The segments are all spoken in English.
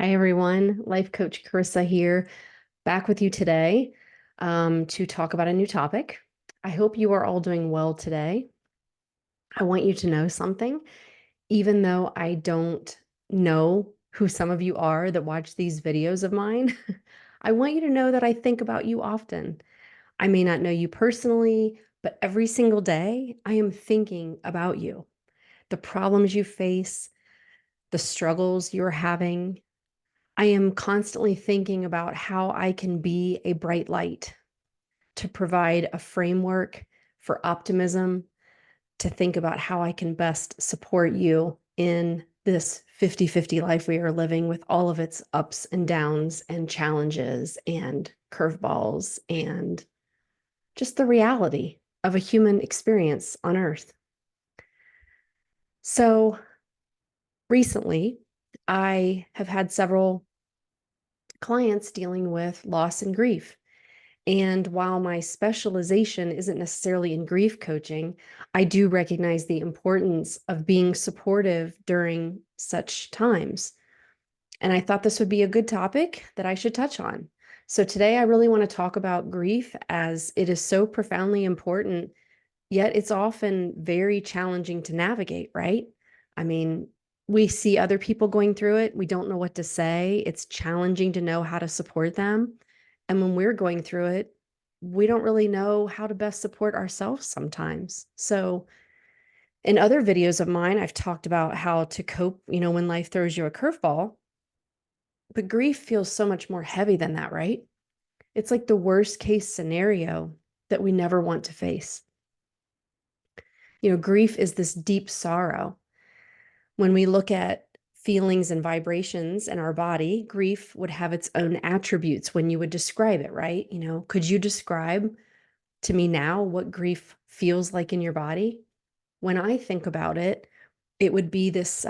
Hi, everyone. Life Coach Carissa here, back with you today to talk about a new topic. I hope you are all doing well today. I want you to know something, even though I don't know who some of you are that watch these videos of mine. I want you to know that I think about you often. I may not know you personally, but every single day I am thinking about you, the problems you face, the struggles you're having. I am constantly thinking about how I can be a bright light to provide a framework for optimism, to think about how I can best support you in this 50-50 life we are living with all of its ups and downs and challenges and curveballs and just the reality of a human experience on Earth. So recently, I have had several clients dealing with loss and grief. And while my specialization isn't necessarily in grief coaching, I do recognize the importance of being supportive during such times. And I thought this would be a good topic that I should touch on. So today I really want to talk about grief as it is so profoundly important, yet it's often very challenging to navigate, right? I mean, we see other people going through it. We don't know what to say. It's challenging to know how to support them. And when we're going through it, we don't really know how to best support ourselves sometimes. So, in other videos of mine, I've talked about how to cope, when life throws you a curveball. But grief feels so much more heavy than that, right? It's like the worst case scenario that we never want to face. Grief is this deep sorrow. When we look at feelings and vibrations in our body, grief would have its own attributes when you would describe it, right? Could you describe to me now what grief feels like in your body? When I think about it, it would be this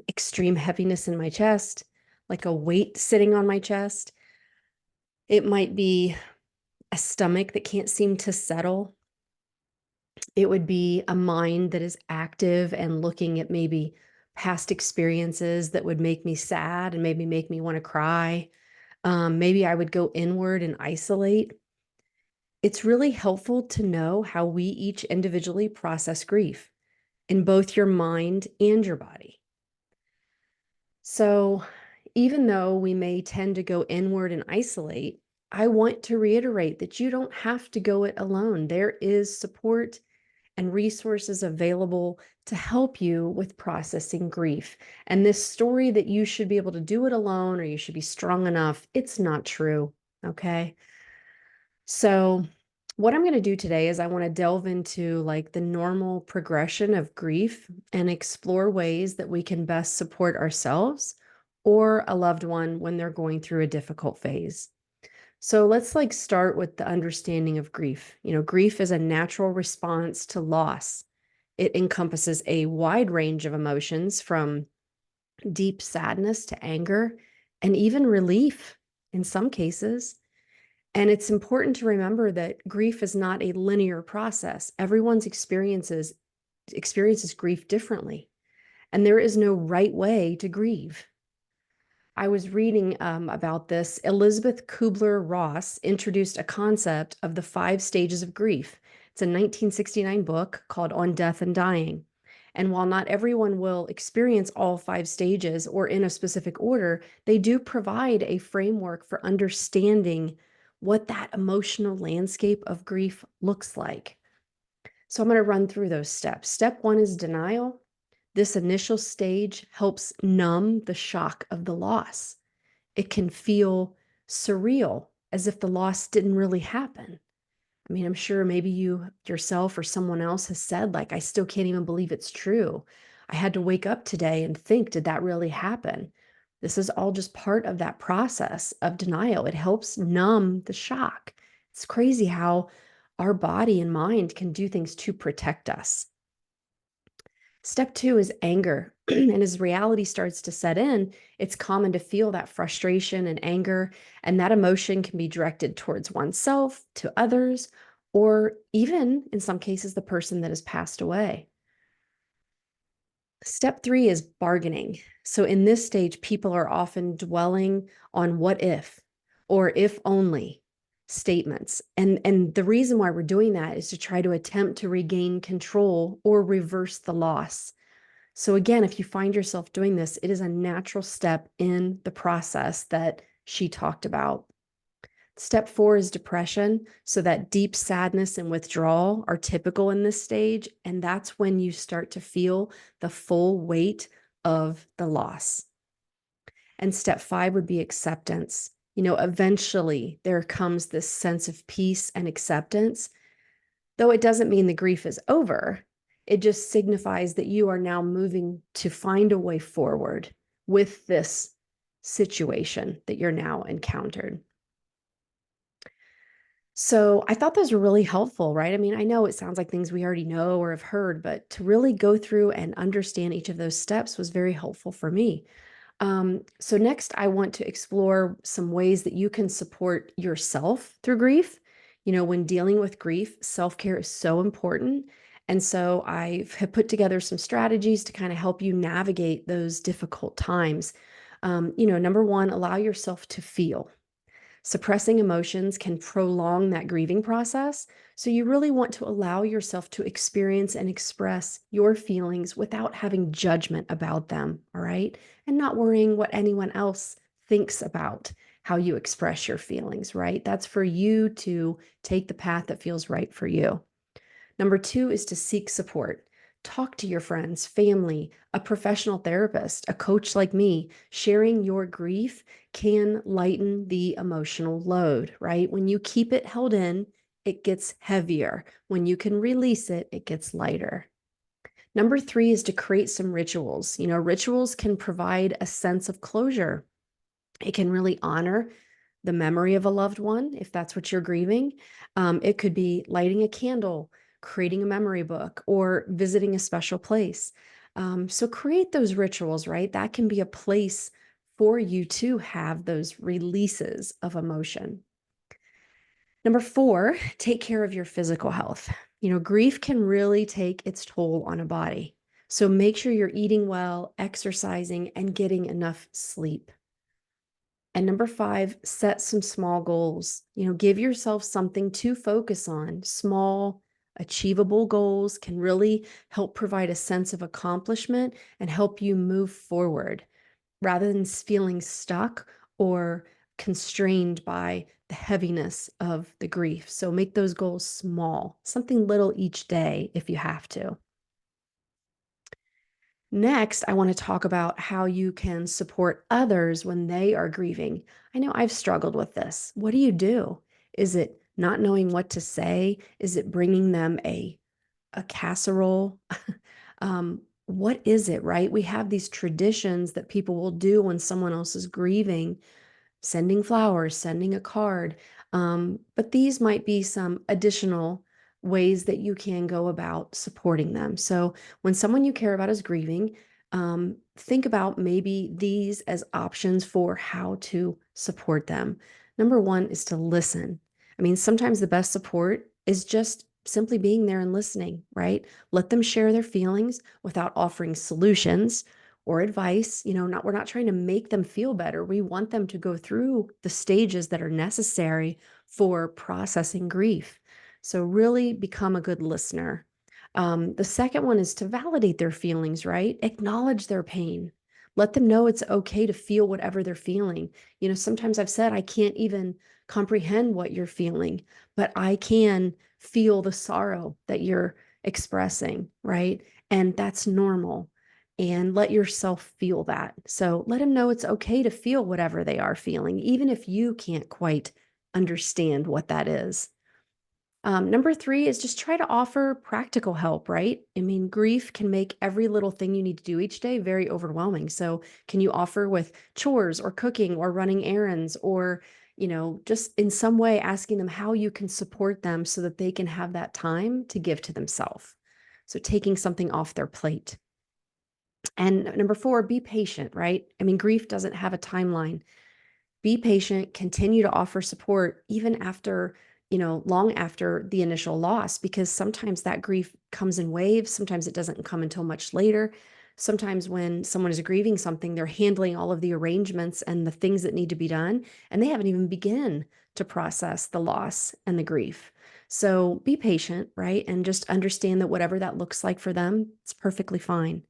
extreme heaviness in my chest, like a weight sitting on my chest. It might be a stomach that can't seem to settle. It would be a mind that is active and looking at maybe past experiences that would make me sad and maybe make me want to cry. Maybe I would go inward and isolate. It's really helpful to know how we each individually process grief in both your mind and your body. So, even though we may tend to go inward and isolate, I want to reiterate that you don't have to go it alone. There is support and resources available to help you with processing grief. And this story that you should be able to do it alone or you should be strong enough, it's not true. Okay. So, what I'm going to do today is I want to delve into like the normal progression of grief and explore ways that we can best support ourselves or a loved one when they're going through a difficult phase. So let's start with the understanding of grief. Grief is a natural response to loss. It encompasses a wide range of emotions from deep sadness to anger and even relief in some cases. And it's important to remember that grief is not a linear process. Everyone's experiences grief differently, and there is no right way to grieve. I was reading about this. Elizabeth Kubler-Ross introduced a concept of the 5 stages of grief. It's a 1969 book called On Death and Dying. And while not everyone will experience all 5 stages or in a specific order, they do provide a framework for understanding what that emotional landscape of grief looks like. So I'm going to run through those steps. Step 1 is denial. This initial stage helps numb the shock of the loss. It can feel surreal, as if the loss didn't really happen. I mean, I'm sure maybe you yourself or someone else has said, like, I still can't even believe it's true. I had to wake up today and think, did that really happen? This is all just part of that process of denial. It helps numb the shock. It's crazy how our body and mind can do things to protect us. Step 2 is anger. And as reality starts to set in, it's common to feel that frustration and anger, and that emotion can be directed towards oneself, to others, or even in some cases, the person that has passed away. Step three is bargaining. So in this stage, people are often dwelling on what if or if only statements. And the reason why we're doing that is to try to attempt to regain control or reverse the loss. So again, if you find yourself doing this, it is a natural step in the process that she talked about. Step four is depression. So that deep sadness and withdrawal are typical in this stage. And that's when you start to feel the full weight of the loss. And step five would be acceptance. Eventually there comes this sense of peace and acceptance, though it doesn't mean the grief is over. It just signifies that you are now moving to find a way forward with this situation that you're now encountered. So I thought those were really helpful, right? I mean, I know it sounds like things we already know or have heard, but to really go through and understand each of those steps was very helpful for me. So next, I want to explore some ways that you can support yourself through grief. When dealing with grief, self-care is so important. And so have put together some strategies to kind of help you navigate those difficult times. Number one, allow yourself to feel. Suppressing emotions can prolong that grieving process. So you really want to allow yourself to experience and express your feelings without having judgment about them, all right? And not worrying what anyone else thinks about how you express your feelings, right? That's for you to take the path that feels right for you. Number two is to seek support. Talk to your friends, family, a professional therapist, a coach like me. Sharing your grief can lighten the emotional load, right? When you keep it held in, it gets heavier. When you can release it, it gets lighter. Number three is to create some rituals. Rituals can provide a sense of closure. It can really honor the memory of a loved one, if that's what you're grieving. It could be lighting a candle, creating a memory book, or visiting a special place. So create those rituals, right? That can be a place for you to have those releases of emotion. Number four, take care of your physical health. Grief can really take its toll on a body. So make sure you're eating well, exercising, and getting enough sleep. And number five, set some small goals. Give yourself something to focus on. Small, achievable goals can really help provide a sense of accomplishment and help you move forward rather than feeling stuck or constrained by the heaviness of the grief. So make those goals small, something little each day if you have to. Next, I want to talk about how you can support others when they are grieving. I know I've struggled with this. What do you do? Is it not knowing what to say? Is it bringing them a casserole? What is it, right? We have these traditions that people will do when someone else is grieving, sending flowers, sending a card. But these might be some additional ways that you can go about supporting them. So when someone you care about is grieving, think about maybe these as options for how to support them. Number one is to listen. I mean, sometimes the best support is just simply being there and listening, right? Let them share their feelings without offering solutions or advice. We're not trying to make them feel better. We want them to go through the stages that are necessary for processing grief. So really become a good listener. The second one is to validate their feelings, right? Acknowledge their pain. Let them know it's okay to feel whatever they're feeling. Sometimes I've said, I can't even comprehend what you're feeling, but I can feel the sorrow that you're expressing, right? And that's normal, and let yourself feel that. So let them know it's okay to feel whatever they are feeling, even if you can't quite understand what that is. Number three is just try to offer practical help, right? I mean, grief can make every little thing you need to do each day very overwhelming. So, can you offer with chores or cooking or running errands or, just in some way asking them how you can support them so that they can have that time to give to themselves? So, taking something off their plate. And number four, be patient, right? I mean, grief doesn't have a timeline. Be patient, continue to offer support even after, long after the initial loss, because sometimes that grief comes in waves. Sometimes it doesn't come until much later. sometimes when someone is grieving something, they're handling all of the arrangements and the things that need to be done, and they haven't even begun to process the loss and the grief. So be patient, right? And just understand that whatever that looks like for them, it's perfectly fine.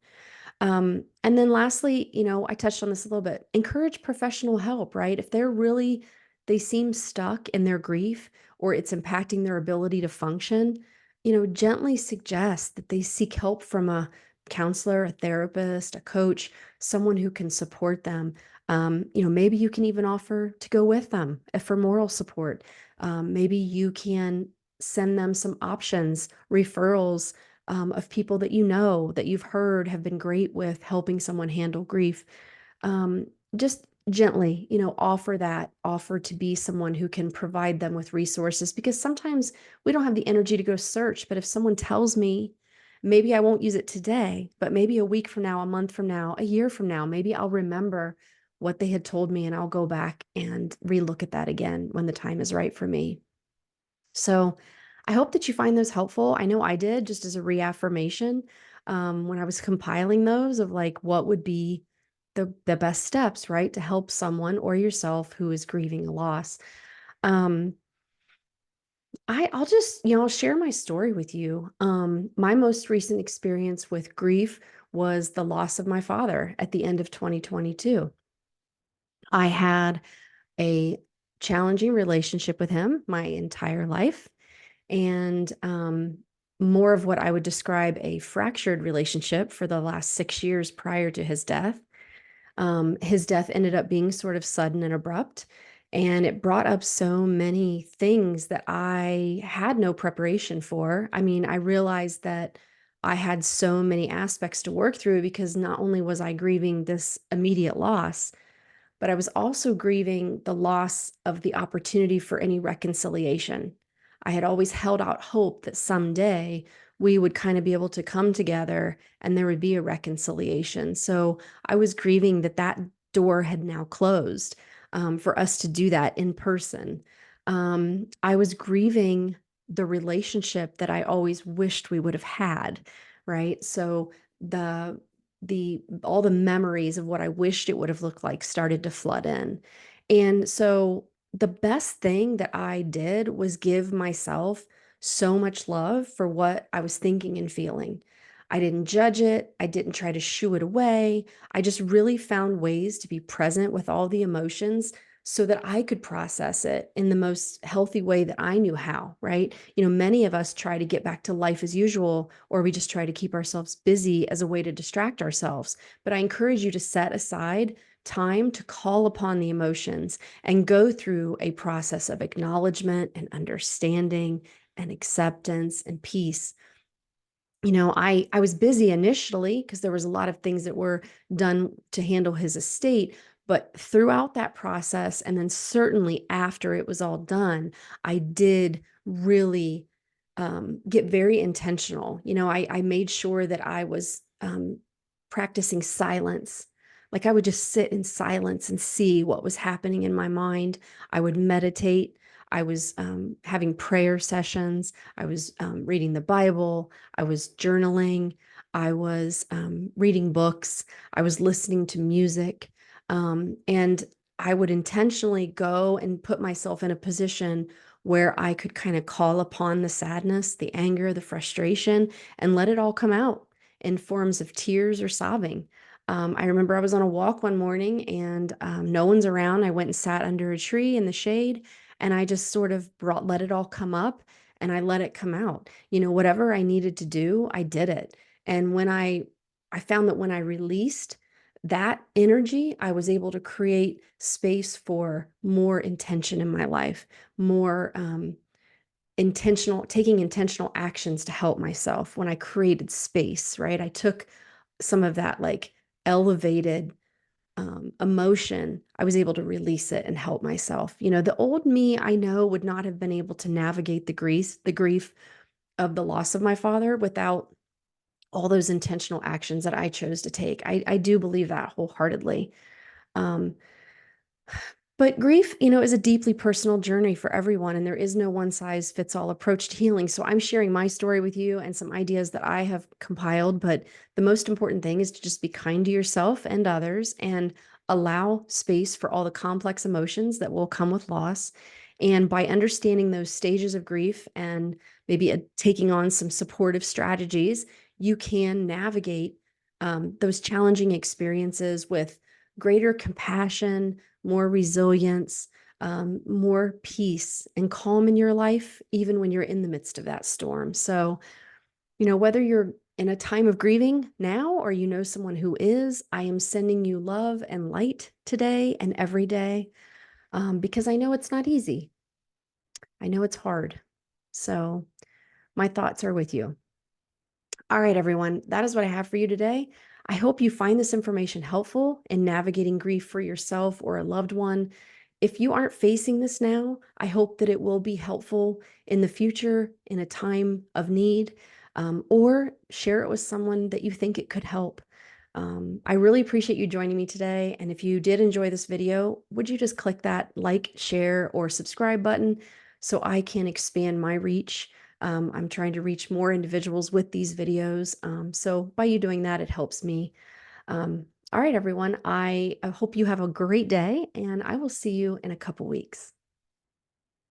And then lastly, I touched on this a little bit. Encourage professional help, right? If they seem stuck in their grief or it's impacting their ability to function, gently suggest that they seek help from a counselor, a therapist, a coach, someone who can support them. Maybe you can even offer to go with them for moral support. Maybe you can send them some options, referrals of people that that you've heard have been great with helping someone handle grief. Um, just gently, offer to be someone who can provide them with resources because sometimes we don't have the energy to go search. But if someone tells me, maybe I won't use it today, but maybe a week from now, a month from now, a year from now, maybe I'll remember what they had told me and I'll go back and relook at that again when the time is right for me. So I hope that you find those helpful. I know I did just as a reaffirmation when I was compiling those of like what would be the best steps, right, to help someone or yourself who is grieving a loss. Um, I'll just, I'll share my story with you. My most recent experience with grief was the loss of my father at the end of 2022. I had a challenging relationship with him my entire life and more of what I would describe a fractured relationship for the last 6 years prior to his death. His death ended up being sort of sudden and abrupt, and it brought up so many things that I had no preparation for. I mean, I realized that I had so many aspects to work through because not only was I grieving this immediate loss, but I was also grieving the loss of the opportunity for any reconciliation. I had always held out hope that someday we would kind of be able to come together and there would be a reconciliation. So I was grieving that that door had now closed for us to do that in person. I was grieving the relationship that I always wished we would have had, right? So the all the memories of what I wished it would have looked like started to flood in. And so the best thing that I did was give myself so much love for what I was thinking and feeling. I didn't judge it. I didn't try to shoo it away. I just really found ways to be present with all the emotions so that I could process it in the most healthy way that I knew how, right? Many of us try to get back to life as usual, or we just try to keep ourselves busy as a way to distract ourselves. But I encourage you to set aside time to call upon the emotions and go through a process of acknowledgement and understanding and acceptance and peace. I was busy initially because there was a lot of things that were done to handle his estate, but throughout that process, and then certainly after it was all done, I did really get very intentional. I made sure that I was practicing silence. Like I would just sit in silence and see what was happening in my mind. I would meditate. I was having prayer sessions. I was reading the Bible. I was journaling. I was reading books. I was listening to music. And I would intentionally go and put myself in a position where I could kind of call upon the sadness, the anger, the frustration, and let it all come out in forms of tears or sobbing. I remember I was on a walk one morning and no one's around. I went and sat under a tree in the shade and I just sort of let it all come up and I let it come out. Whatever I needed to do, I did it. And I found that when I released that energy, I was able to create space for more intention in my life, more taking intentional actions to help myself when I created space, right? I took some of that like elevated emotion, I was able to release it and help myself. The old me I know would not have been able to navigate the grief of the loss of my father without all those intentional actions that I chose to take. I do believe that wholeheartedly. Um, But grief, is a deeply personal journey for everyone, and there is no one size fits all approach to healing. So I'm sharing my story with you and some ideas that I have compiled. But the most important thing is to just be kind to yourself and others and allow space for all the complex emotions that will come with loss. And by understanding those stages of grief and maybe taking on some supportive strategies, you can navigate those challenging experiences with greater compassion, more resilience, more peace and calm in your life, even when you're in the midst of that storm. So, whether you're in a time of grieving now or someone who is, I am sending you love and light today and every day, because I know it's not easy. I know it's hard. So, my thoughts are with you. All right, everyone, that is what I have for you today. I hope you find this information helpful in navigating grief for yourself or a loved one. If you aren't facing this now, I hope that it will be helpful in the future in a time of need, or share it with someone that you think it could help. I really appreciate you joining me today. And if you did enjoy this video, would you just click that like, share, or subscribe button so I can expand my reach? I'm trying to reach more individuals with these videos. So by you doing that, it helps me. All right, everyone. I hope you have a great day, and I will see you in a couple weeks.